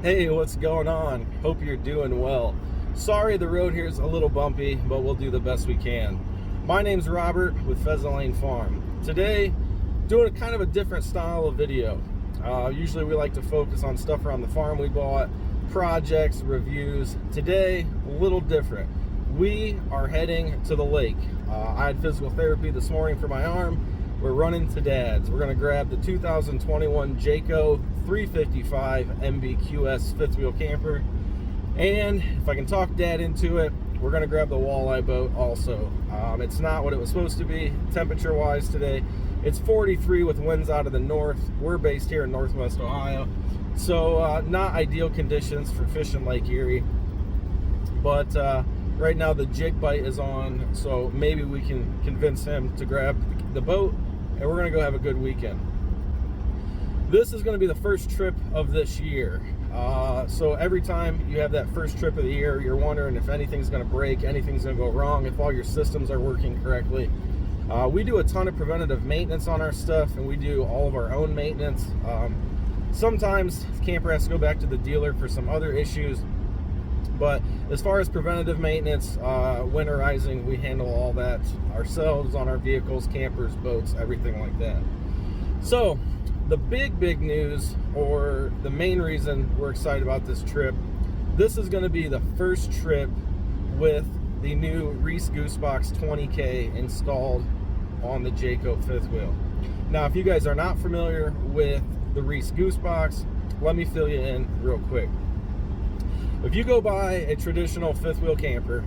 Hey, what's going on? Hope you're doing well. Sorry the road here is a little bumpy, but we'll do the best we can. My name's Robert with Pheasant Lane Farm. Today, doing a kind of a different style of video. Usually we like to focus on stuff around the farm we bought, projects, reviews. Today, a little different. We are heading to the lake. I had physical therapy this morning for my arm. We're running to Dad's. We're going to grab the 2021 Jayco 355 MBQS fifth wheel camper. And if I can talk Dad into it, we're going to grab the walleye boat also. It's not what it was supposed to be temperature wise today. It's 43 with winds out of the north. We're based here in Northwest Ohio. So not ideal conditions for fishing Lake Erie. But right now the jig bite is on, so maybe we can convince him to grab the boat and we're gonna go have a good weekend. This is gonna be the first trip of this year. So every time you have that first trip of the year, you're wondering if anything's gonna break, anything's gonna go wrong, if all your systems are working correctly. We do a ton of preventative maintenance on our stuff, and we do all of our own maintenance. Sometimes the camper has to go back to the dealer for some other issues. But as far as preventative maintenance, winterizing, we handle all that ourselves on our vehicles, campers, boats, everything like that. So the big news, or the main reason we're excited about this trip, this is going to be the first trip with the new Reese Goosebox 20K installed on the Jayco fifth wheel. Now, if you guys are not familiar with the Reese Goosebox, let me fill you in real quick. If you go buy a traditional fifth wheel camper,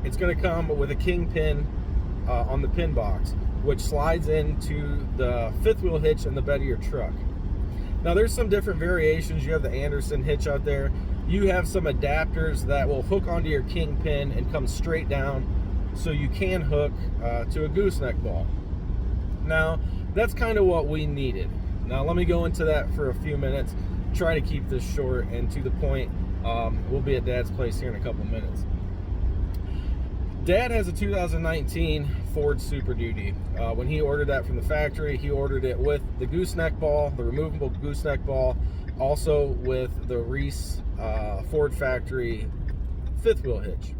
it's going to come with a kingpin on the pin box, which slides into the fifth wheel hitch in the bed of your truck. Now there's some different variations. You have the Anderson hitch out there. You have some adapters that will hook onto your kingpin and come straight down, so you can hook to a gooseneck ball. Now that's kind of what we needed. Now let me go into that for a few minutes, try to keep this short and to the point. We'll be at Dad's place here in a couple minutes. Dad has a 2019 Ford Super Duty. When he ordered that from the factory, he ordered it with the gooseneck ball, the removable gooseneck ball, also with the Reese Ford factory fifth wheel hitch.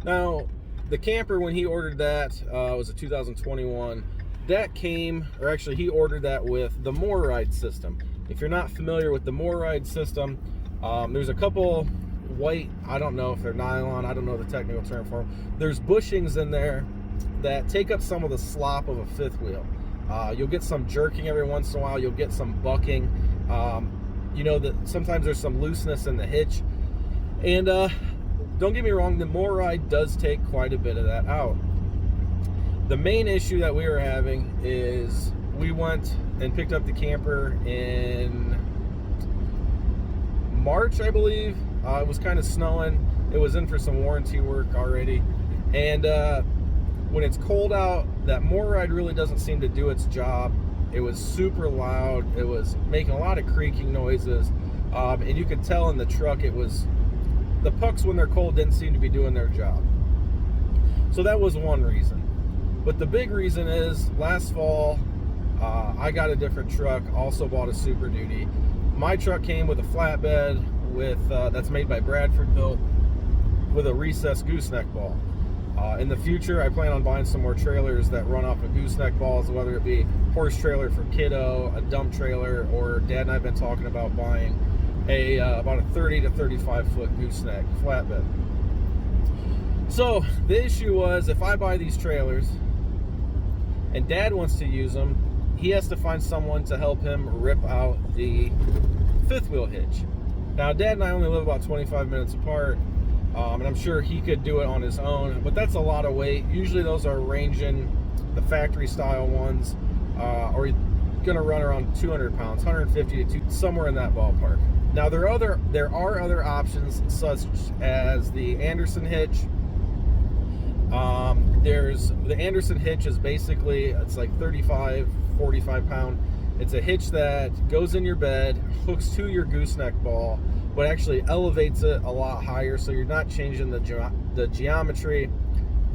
Now, the camper, when he ordered that, was a 2021. That came, or actually he ordered that with the MORryde system. If you're not familiar with the MORryde system, there's a couple white, I don't know if they're nylon, I don't know the technical term for them. There's bushings in there that take up some of the slop of a fifth wheel. You'll get some jerking every once in a while, you'll get some bucking. You know that sometimes there's some looseness in the hitch. And don't get me wrong, the MORryde does take quite a bit of that out. The main issue that we were having is we went and picked up the camper in March, I believe. It was kind of snowing. It was in for some warranty work already. And when it's cold out, that MORryde really doesn't seem to do its job. It was super loud. It was making a lot of creaking noises. And you could tell in the truck, it was, the pucks when they're cold didn't seem to be doing their job. So that was one reason. But the big reason is last fall, I got a different truck, also bought a Super Duty. My truck came with a flatbed with that's made by Bradford built with a recessed gooseneck ball. In the future, I plan on buying some more trailers that run off of gooseneck balls, whether it be horse trailer for kiddo, a dump trailer, or Dad and I have been talking about buying about a 30 to 35 foot gooseneck flatbed. So the issue was, if I buy these trailers and Dad wants to use them, he has to find someone to help him rip out the fifth wheel hitch. Now, Dad and I only live about 25 minutes apart, and I'm sure he could do it on his own, but that's a lot of weight. Usually those are ranging, the factory style ones, are gonna run around 200 pounds, 150 to somewhere in that ballpark. Now, there are other options, such as the Anderson hitch. There's the Anderson hitch is basically, it's like 35, 45 pound. It's a hitch that goes in your bed, hooks to your gooseneck ball, but actually elevates it a lot higher, so you're not changing the geometry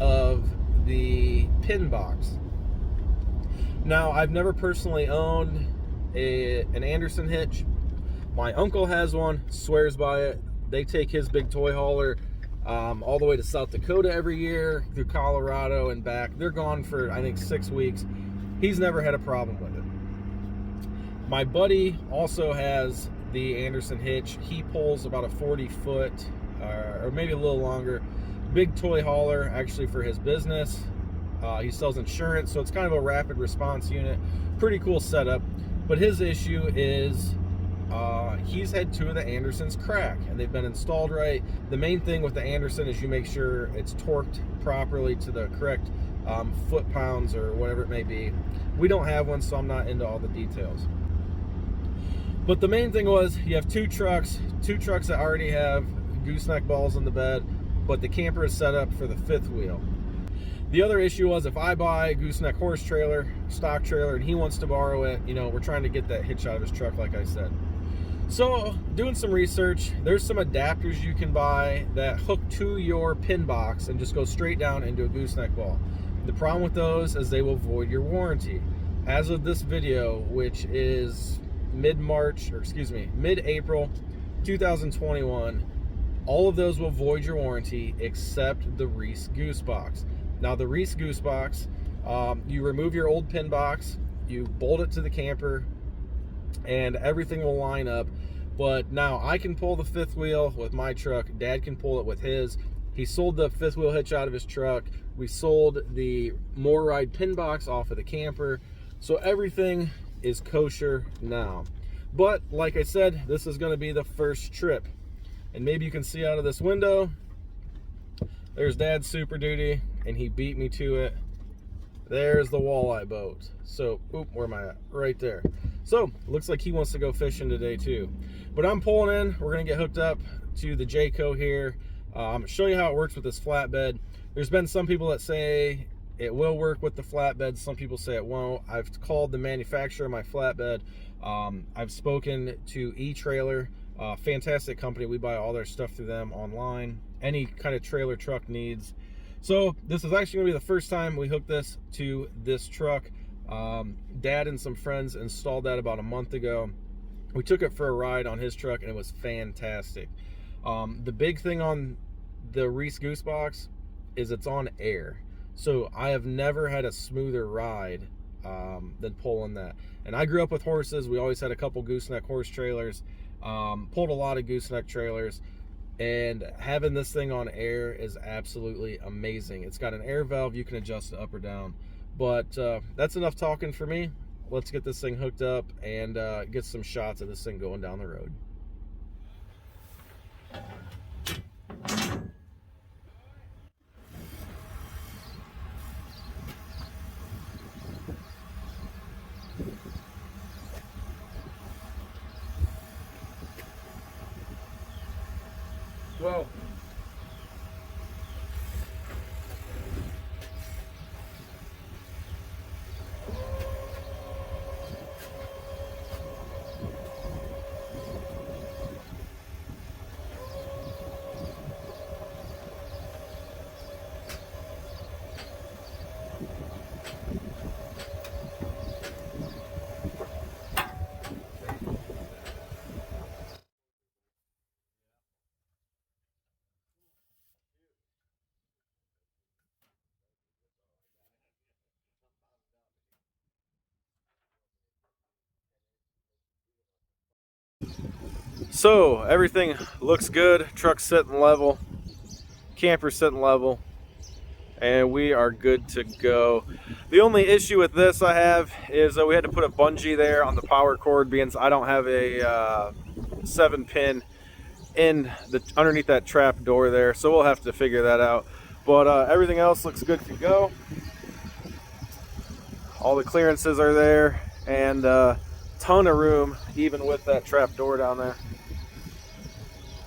of the pin box. Now, I've never personally owned an Anderson hitch, My uncle has one, swears by it. They take his big toy hauler all the way to South Dakota every year, through Colorado and back. They're gone for, I think, 6 weeks. He's never had a problem with it. My buddy also has the Anderson hitch. He pulls about a 40-foot, or maybe a little longer, big toy hauler, actually, for his business. He sells insurance, so it's kind of a rapid response unit. Pretty cool setup. But his issue is he's had 2 of the Andersons crack, and they've been installed right. The main thing with the Anderson is you make sure it's torqued properly to the correct foot-pounds or whatever it may be. We don't have one, so I'm not into all the details. But the main thing was, you have two trucks that already have gooseneck balls in the bed, but the camper is set up for the 5th wheel. The other issue was, if I buy a gooseneck horse trailer, stock trailer, and he wants to borrow it, we're trying to get that hitch out of his truck, like I said. So, doing some research, there's some adapters you can buy that hook to your pin box and just go straight down into a gooseneck ball. The problem with those is they will void your warranty. As of this video, which is mid-April 2021, all of those will void your warranty except the Reese Goosebox. Now, the Reese Goosebox, you remove your old pin box, you bolt it to the camper, and everything will line up. But now I can pull the 5th wheel with my truck. Dad can pull it with his. He sold the 5th wheel hitch out of his truck. We sold the More Ride pin box off of the camper. So everything is kosher now. But like I said, this is going to be the first trip. And maybe you can see out of this window, there's Dad's Super Duty, and he beat me to it. There's the walleye boat. So, where am I at? Right there. So, looks like he wants to go fishing today too. But I'm pulling in. We're going to get hooked up to the Jayco here. I'm going to show you how it works with this flatbed. There's been some people that say it will work with the flatbed. Some people say it won't. I've called the manufacturer of my flatbed. I've spoken to E-Trailer. Fantastic company. We buy all their stuff through them online. Any kind of trailer truck needs. So this is actually going to be the first time we hook this to this truck. Dad and some friends installed that about a month ago. We took it for a ride on his truck, and it was fantastic. The big thing on the Reese Goosebox is it's on air. So I have never had a smoother ride than pulling that. And I grew up with horses. We always had a couple gooseneck horse trailers. Pulled a lot of gooseneck trailers. And having this thing on air is absolutely amazing. It's got an air valve. You can adjust it up or down. But that's enough talking for me. Let's get this thing hooked up and get some shots of this thing going down the road. Whoa. So everything looks good. Truck's sitting level, camper's sitting level, and we are good to go. The only issue with this I have is we had to put a bungee there on the power cord, being I don't have a 7-pin in the underneath that trap door there, so we'll have to figure that out. But everything else looks good to go. All the clearances are there, and ton of room even with that trap door down there.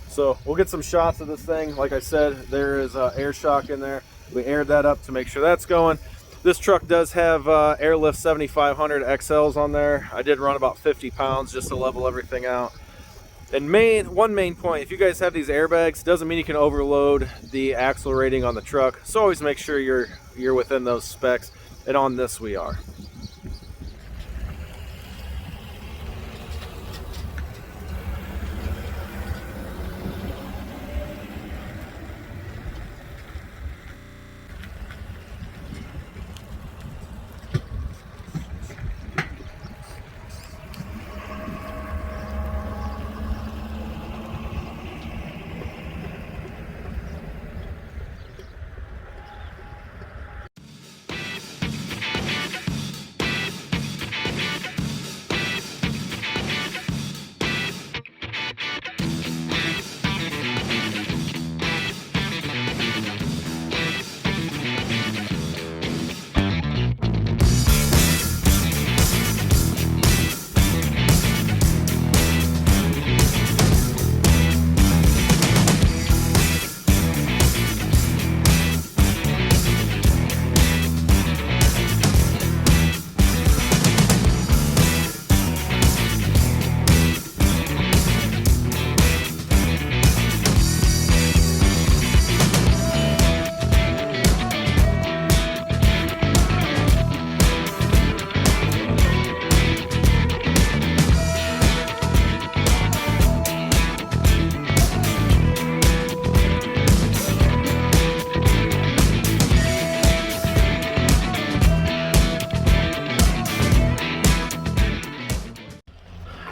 So we'll get some shots of this thing. Like I said, there is air shock in there. We aired that up to make sure that's going. This truck does have Airlift 7500 XLs on there. I did run about 50 pounds just to level everything out. And one main point, if you guys have these airbags, doesn't mean you can overload the axle rating on the truck. So always make sure you're within those specs. And on this we are.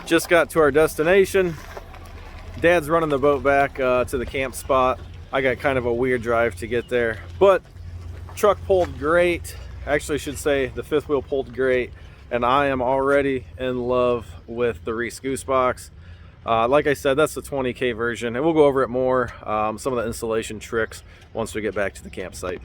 Just got to our destination. Dad's running the boat back to the camp spot. I got kind of a weird drive to get there, but truck pulled great. Actually, I should say the fifth wheel pulled great, and I am already in love with the Reese Goosebox. Like I said, that's the 20K version, and we'll go over it more, some of the installation tricks once we get back to the campsite.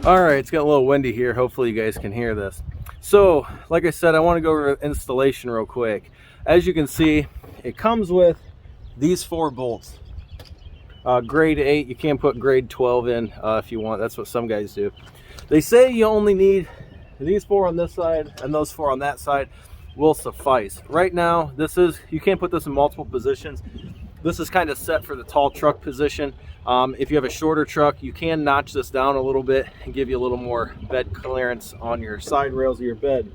All right, it's got a little windy here. Hopefully you guys can hear this. So, like I said, I want to go over the installation real quick. As you can see, it comes with these 4 bolts. Grade 8, you can put grade 12 in if you want. That's what some guys do. They say you only need these 4 on this side and those 4 on that side will suffice. Right now, you can't put this in multiple positions. This is kind of set for the tall truck position. If you have a shorter truck, you can notch this down a little bit and give you a little more bed clearance on your side rails of your bed.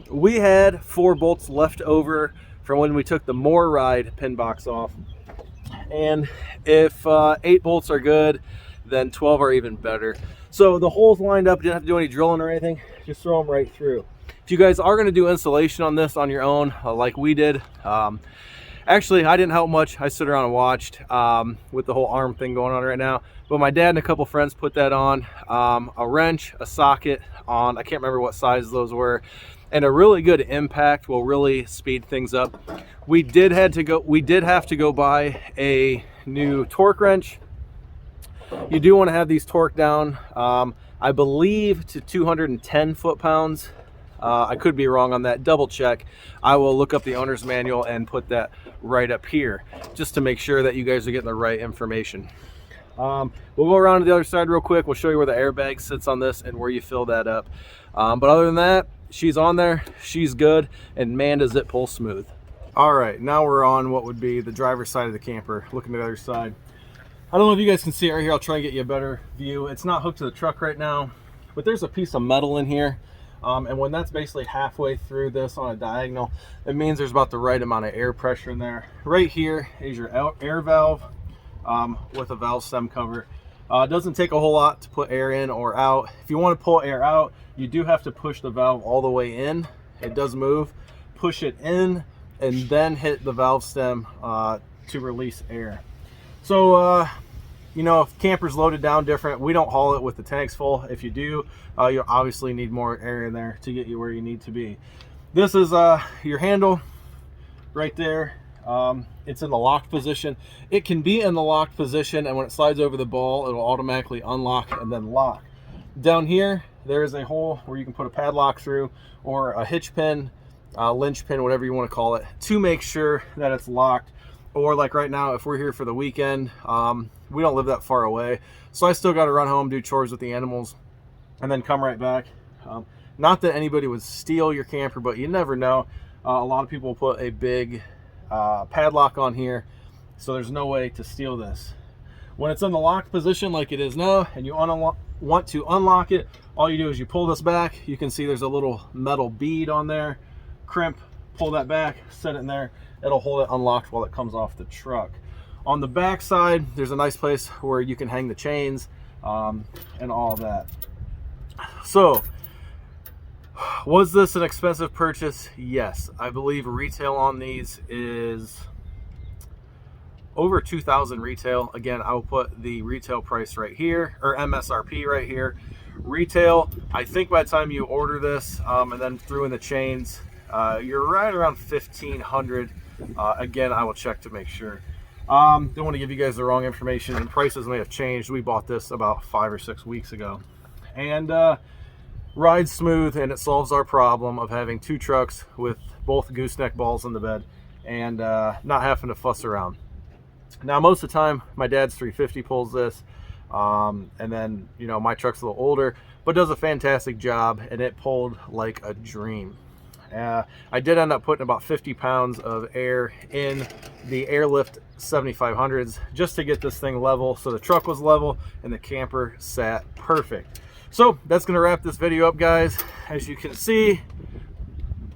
We had 4 bolts left over from when we took the More Ride pin box off. And if 8 bolts are good, then 12 are even better. So the holes lined up, you didn't have to do any drilling or anything, just throw them right through. If you guys are going to do installation on this on your own, like we did, actually, I didn't help much. I stood around and watched with the whole arm thing going on right now. But my dad and a couple friends put that on. A wrench, a socket on, I can't remember what size those were. And a really good impact will really speed things up. We did have to go buy a new torque wrench. You do want to have these torqued down, I believe, to 210 foot-pounds. I could be wrong on that. Double check. I will look up the owner's manual and put that right up here just to make sure that you guys are getting the right information. We'll go around to the other side real quick. We'll show you where the airbag sits on this and where you fill that up. But other than that, she's on there, she's good, and man, does it pull smooth. All right, now we're on what would be the driver's side of the camper, looking to the other side. I don't know if you guys can see it right here. I'll try and get you a better view. It's not hooked to the truck right now, but there's a piece of metal in here. And when that's basically halfway through this on a diagonal, it means there's about the right amount of air pressure in there. Right here is your air valve with a valve stem cover. It doesn't take a whole lot to put air in or out. If you want to pull air out, you do have to push the valve all the way in. It does move. Push it in and then hit the valve stem to release air. So, you know, if camper's loaded down different, we don't haul it with the tanks full. If you do, you'll obviously need more air in there to get you where you need to be. This is your handle right there. It's in the locked position. It can be in the locked position, and when it slides over the ball, it'll automatically unlock and then lock. Down here, there is a hole where you can put a padlock through, or a hitch pin, linch pin, whatever you want to call it, to make sure that it's locked. Or like right now, if we're here for the weekend, we don't live that far away, so I still got to run home, do chores with the animals, and then come right back. Not that anybody would steal your camper, but you never know. A lot of people put a big padlock on here, so there's no way to steal this. When it's in the locked position like it is now, and you want to unlock it, all you do is you pull this back. You can see there's a little metal bead on there. Crimp, pull that back, set it in there. It'll hold it unlocked while it comes off the truck. On the back side, there's a nice place where you can hang the chains and all that. So, was this an expensive purchase? Yes. I believe retail on these is over $2,000 retail. Again, I will put the retail price right here, or MSRP right here. Retail, I think by the time you order this and then threw in the chains, you're right around $1,500. Again, I will check to make sure. Don't want to give you guys the wrong information, and prices may have changed. We bought this about 5 or 6 weeks ago. And rides smooth, and it solves our problem of having 2 trucks with both gooseneck balls in the bed and not having to fuss around. Now, most of the time, my dad's 350 pulls this, and then, you know, my truck's a little older, but does a fantastic job, and it pulled like a dream. I did end up putting about 50 pounds of air in the Airlift 7500s just to get this thing level, so the truck was level and the camper sat perfect. So that's going to wrap this video up, guys. As you can see,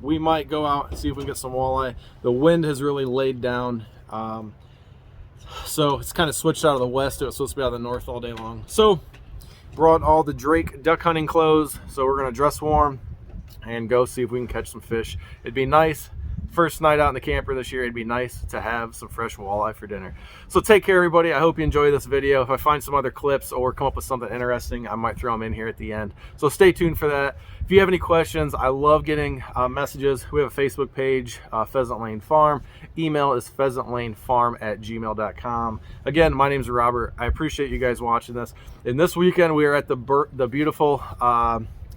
we might go out and see if we can get some walleye. The wind has really laid down, so it's kind of switched out of the west. It was supposed to be out of the north all day long. So brought all the Drake duck hunting clothes, so we're going to dress warm and go see if we can catch some fish. It'd be nice. First night out in the camper this year, it'd be nice to have some fresh walleye for dinner. So take care, everybody. I hope you enjoy this video. If I find some other clips or come up with something interesting, I might throw them in here at the end. So stay tuned for that. If you have any questions, I love getting messages. We have a Facebook page, Pheasant Lane Farm. Email is pheasantlanefarm@gmail.com. Again, my name's Robert. I appreciate you guys watching this. And this weekend, we are at the beautiful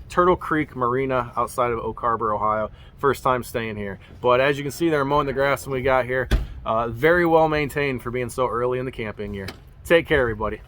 Turtle Creek Marina outside of Oak Harbor, Ohio. First time staying here, but as you can see, they're mowing the grass when we got here. Very well maintained for being so early in the camping year. Take care, everybody.